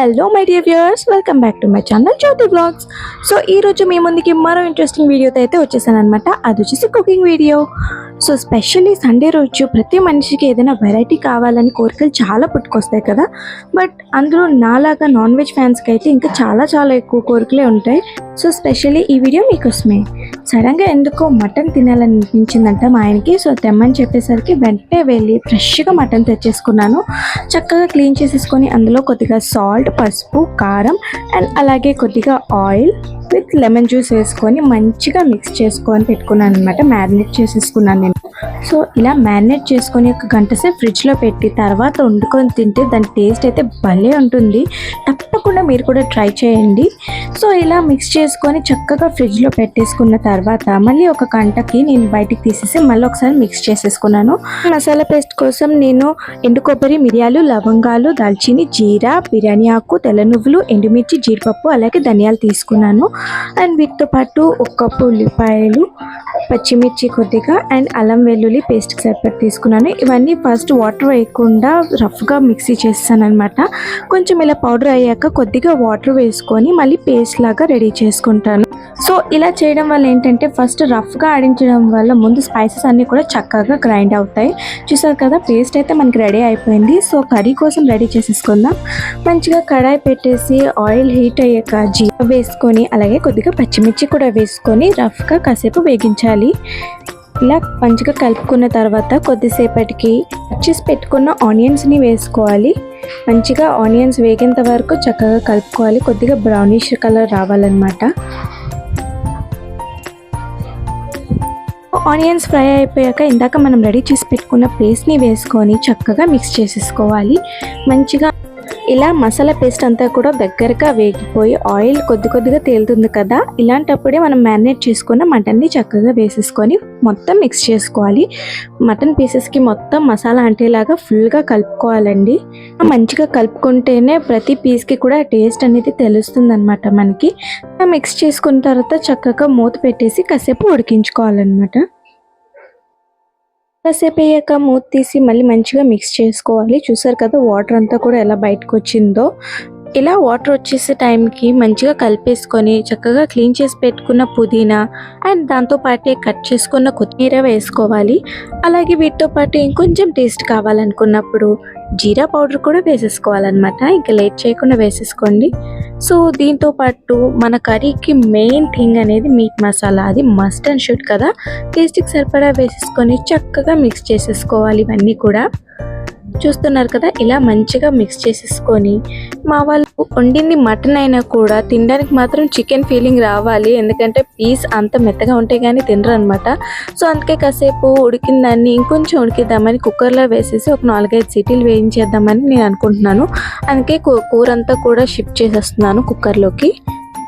Hello my dear viewers, welcome back to my channel Jyothi blogs. So ఈ రోజు మీ ముందుకి మరో ఇంట్రెస్టింగ్ వీడియోతో అయితే వచ్చేసాను అనమాట. అది వచ్చేసి cooking video. So specially Sunday రోజు ప్రతి మనిషికి ఏదైనా వెరైటీ కావాలని కోరికలు చాలా పుట్టుకొస్తాయి కదా. బట్ అందులో నాలాగా నాన్ వెజ్ ఫ్యాన్స్కి అయితే ఇంకా చాలా ఎక్కువ కోరికలే ఉంటాయి. సో స్పెషల్లీ ఈ వీడియో మీకోసమే. సడన్గా ఎందుకో మటన్ తినాలని అనిపించిందంట మా ఆయనకి. సో తెమ్మని చెప్పేసరికి వెంటనే వెళ్ళి ఫ్రెష్గా మటన్ తెచ్చేసుకున్నాను. చక్కగా క్లీన్ చేసేసుకొని అందులో కొద్దిగా సాల్ట్, పసుపు, కారం అండ్ అలాగే కొద్దిగా ఆయిల్ విత్ లెమన్ జ్యూస్ వేసుకొని మంచిగా మిక్స్ చేసుకొని పెట్టుకున్నాను అనమాట. మ్యారినేట్ చేసేసుకున్నాను నేను. సో ఇలా మ్యారినేట్ చేసుకొని ఒక గంట సేపు ఫ్రిడ్జ్లో పెట్టి తర్వాత వండుకొని తింటే దాని టేస్ట్ అయితే భలే ఉంటుంది. తప్పకుండా మీరు కూడా ట్రై చేయండి. సో ఇలా మిక్స్ చేసుకొని చక్కగా ఫ్రిడ్జ్లో పెట్టేసుకున్న తర్వాత మళ్ళీ ఒక గంటకి నేను బయటికి తీసేసి మళ్ళీ ఒకసారి మిక్స్ చేసేసుకున్నాను. మసాలా పేస్ట్ కోసం నేను ఎండు కొబ్బరి, మిరియాలు, లవంగాలు, దాల్చిని, జీరా, బిర్యానీ ఆకు, తెల్ల నువ్వులు, ఎండుమిర్చి, జీడిపప్పు అలాగే ధనియాలు తీసుకున్నాను. అండ్ వీటితో పాటు ఒక కప్పు ఉల్లిపాయలు, పచ్చిమిర్చి కొద్దిగా అండ్ అల్లం వెల్లుల్లి పేస్ట్కి సరిపడి తీసుకున్నాను. ఇవన్నీ ఫస్ట్ వాటర్ వేయకుండా రఫ్గా మిక్సీ చేస్తాను అనమాట. కొంచెం ఇలా పౌడర్ అయ్యాక కొద్దిగా వాటర్ వేసుకొని మళ్ళీ పేస్ట్ లాగా రెడీ చేసుకుంటాను. సో ఇలా చేయడం వల్ల ఏంటంటే ఫస్ట్ రఫ్గా ఆడించడం వల్ల ముందు స్పైసెస్ అన్నీ కూడా చక్కగా గ్రైండ్ అవుతాయి. చూసారు కదా, పేస్ట్ అయితే మనకి రెడీ అయిపోయింది. సో కర్రీ కోసం రెడీ చేసేసుకుందాం. మంచిగా కడాయి పెట్టేసి ఆయిల్ హీట్ అయ్యాక జీరా వేసుకొని అలాగే కొద్దిగా పచ్చిమిర్చి కూడా వేసుకొని రఫ్గా కాసేపు వేగించాలి. ఇలా మంచిగా కలుపుకున్న తర్వాత కొద్దిసేపటికి చేసి పెట్టుకున్న ఆనియన్స్ని వేసుకోవాలి. మంచిగా ఆనియన్స్ వేగేంత వరకు చక్కగా కలుపుకోవాలి. కొద్దిగా బ్రౌనిష్ కలర్ రావాలన్నమాట. ఆనియన్స్ ఫ్రై అయిపోయాక ఇందాక మనం రెడీ చేసి పెట్టుకున్న పేస్ట్ని వేసుకొని చక్కగా మిక్స్ చేసేసుకోవాలి. మంచిగా ఇలా మసాలా పేస్ట్ అంతా కూడా దగ్గరగా వేగిపోయి ఆయిల్ కొద్దిగా తేలుతుంది కదా. ఇలాంటప్పుడే మనం మ్యారినేట్ చేసుకున్న మటన్ని చక్కగా వేసేసుకొని మొత్తం మిక్స్ చేసుకోవాలి. మటన్ పీసెస్కి మొత్తం మసాలా అంటేలాగా ఫుల్గా కలుపుకోవాలండి. మంచిగా కలుపుకుంటేనే ప్రతి పీస్కి కూడా టేస్ట్ అనేది తెలుస్తుంది అనమాట మనకి. మిక్స్ చేసుకున్న తర్వాత చక్కగా మూత పెట్టేసి కాసేపు ఉడికించుకోవాలన్నమాట. కాసేపు అయ్యాక మూత తీసి మళ్ళీ మంచిగా మిక్స్ చేసుకోవాలి. చూసారు కదా వాటర్ అంతా కూడా ఎలా బయటకు వచ్చిందో. ఇలా వాటర్ వచ్చేసే టైంకి మంచిగా కలిపేసుకొని చక్కగా క్లీన్ చేసి పెట్టుకున్న పుదీనా అండ్ దాంతోపాటే కట్ చేసుకున్న కొత్తిమీర వేసుకోవాలి. అలాగే వీటితో పాటు ఇంకొంచెం టేస్ట్ కావాలనుకున్నప్పుడు జీరా పౌడర్ కూడా వేసేసుకోవాలన్నమాట. ఇంకా లేట్ చేయకుండా వేసేసుకోండి. సో దీంతో పాటు మన కర్రీకి మెయిన్ థింగ్ అనేది మీట్ మసాలా. అది మస్ట్ అండ్ షుడ్ కదా. టేస్ట్కి సరిపడా వేసేసుకొని చక్కగా మిక్స్ చేసేసుకోవాలి. ఇవన్నీ కూడా చూస్తున్నారు కదా, ఇలా మంచిగా మిక్స్ చేసేసుకొని మా వాళ్ళు వండింది మటన్ అయినా కూడా తినడానికి మాత్రం చికెన్ ఫీలింగ్ రావాలి. ఎందుకంటే పీస్ అంత మెత్తగా ఉంటే కానీ తినరు అనమాట. సో అందుకే కాసేపు ఉడికిన దాన్ని ఇంకొంచెం ఉడికిద్దామని కుక్కర్లో వేసేసి ఒక 4-5 సీటీలు వేయించేద్దామని నేను అనుకుంటున్నాను. అందుకే కూర అంతా కూడా షిఫ్ట్ చేసేస్తున్నాను కుక్కర్లోకి.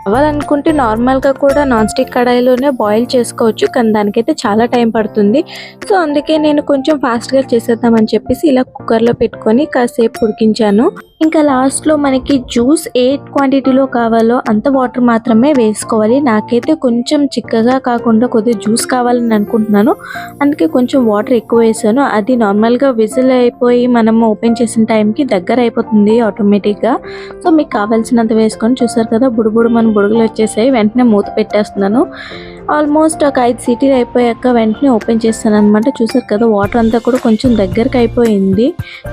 కావాలనుకుంటే నార్మల్గా కూడా నాన్ స్టిక్ కడాయిలోనే బాయిల్ చేసుకోవచ్చు, కానీ దానికైతే చాలా టైం పడుతుంది. సో అందుకే నేను కొంచెం ఫాస్ట్గా చేసేద్దామని చెప్పేసి ఇలా కుక్కర్లో పెట్టుకొని కాసేపు ఉడికించాను. ఇంకా లాస్ట్లో మనకి జ్యూస్ ఏ క్వాంటిటీలో కావాలో అంత వాటర్ మాత్రమే వేసుకోవాలి. నాకైతే కొంచెం చిక్కగా కాకుండా కొద్దిగా జ్యూస్ కావాలని అనుకుంటున్నాను. అందుకే కొంచెం వాటర్ ఎక్కువ వేసాను. అది నార్మల్గా విజిల్ అయిపోయి మనం ఓపెన్ చేసిన టైంకి దగ్గర అయిపోతుంది ఆటోమేటిక్గా. సో మీకు కావాల్సినంత వేసుకొని చూసారు కదా, మన బుడుగులు వచ్చేసాయి. వెంటనే మూత పెట్టేస్తున్నాను. ఆల్మోస్ట్ ఒక 5 సీటీలు అయిపోయాక వెంటనే ఓపెన్ చేస్తాను అనమాట. చూసారు కదా, వాటర్ అంతా కూడా కొంచెం దగ్గరకు అయిపోయింది.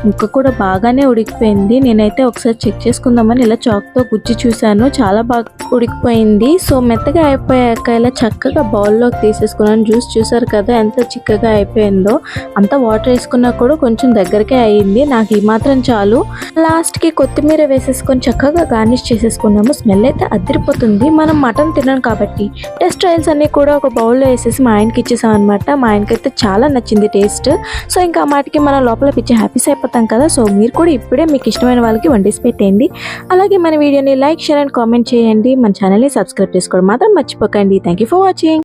ముక్క కూడా బాగానే ఉడికిపోయింది. నేనైతే ఒకసారి చెక్ చేసుకుందామని ఇలా చాక్తో గుజ్జి చూశాను. చాలా బాగా ఉడికిపోయింది. సో మెత్తగా అయిపోయాక ఇలా చక్కగా బౌల్లోకి తీసేసుకున్నాను. జ్యూస్ చూసారు కదా ఎంత చిక్కగా అయిపోయిందో. అంత వాటర్ వేసుకున్నా కూడా కొంచెం దగ్గరకే అయ్యింది. నాకు ఈ మాత్రం చాలు. లాస్ట్కి కొత్తిమీర వేసేసుకొని చక్కగా గార్నిష్ చేసేసుకున్నాము. స్మెల్ అయితే అదిరిపోతుంది. మనం మటన్ తిన్నాం కాబట్టి టెస్ట్ ట్రయల్స్ అన్ని కూడా ఒక బౌల్లో వేసేసి మా ఆయనకి ఇచ్చేసాం అనమాట. మా ఆయనకైతే చాలా నచ్చింది టేస్ట్. సో ఇంకా ఆ మాటకి మనం లోపల పిచ్చి హ్యాపీస్ అయిపోతాం కదా. సో మీరు కూడా ఇప్పుడే మీకు ఇష్టమైన వాళ్ళకి వండేసి పెట్టేయండి. అలాగే మన వీడియోని లైక్, షేర్ అండ్ కామెంట్ చేయండి. మన ఛానల్ని సబ్స్క్రైబ్ చేసుకోవడం మాత్రం మర్చిపోకండి. Thank you for watching.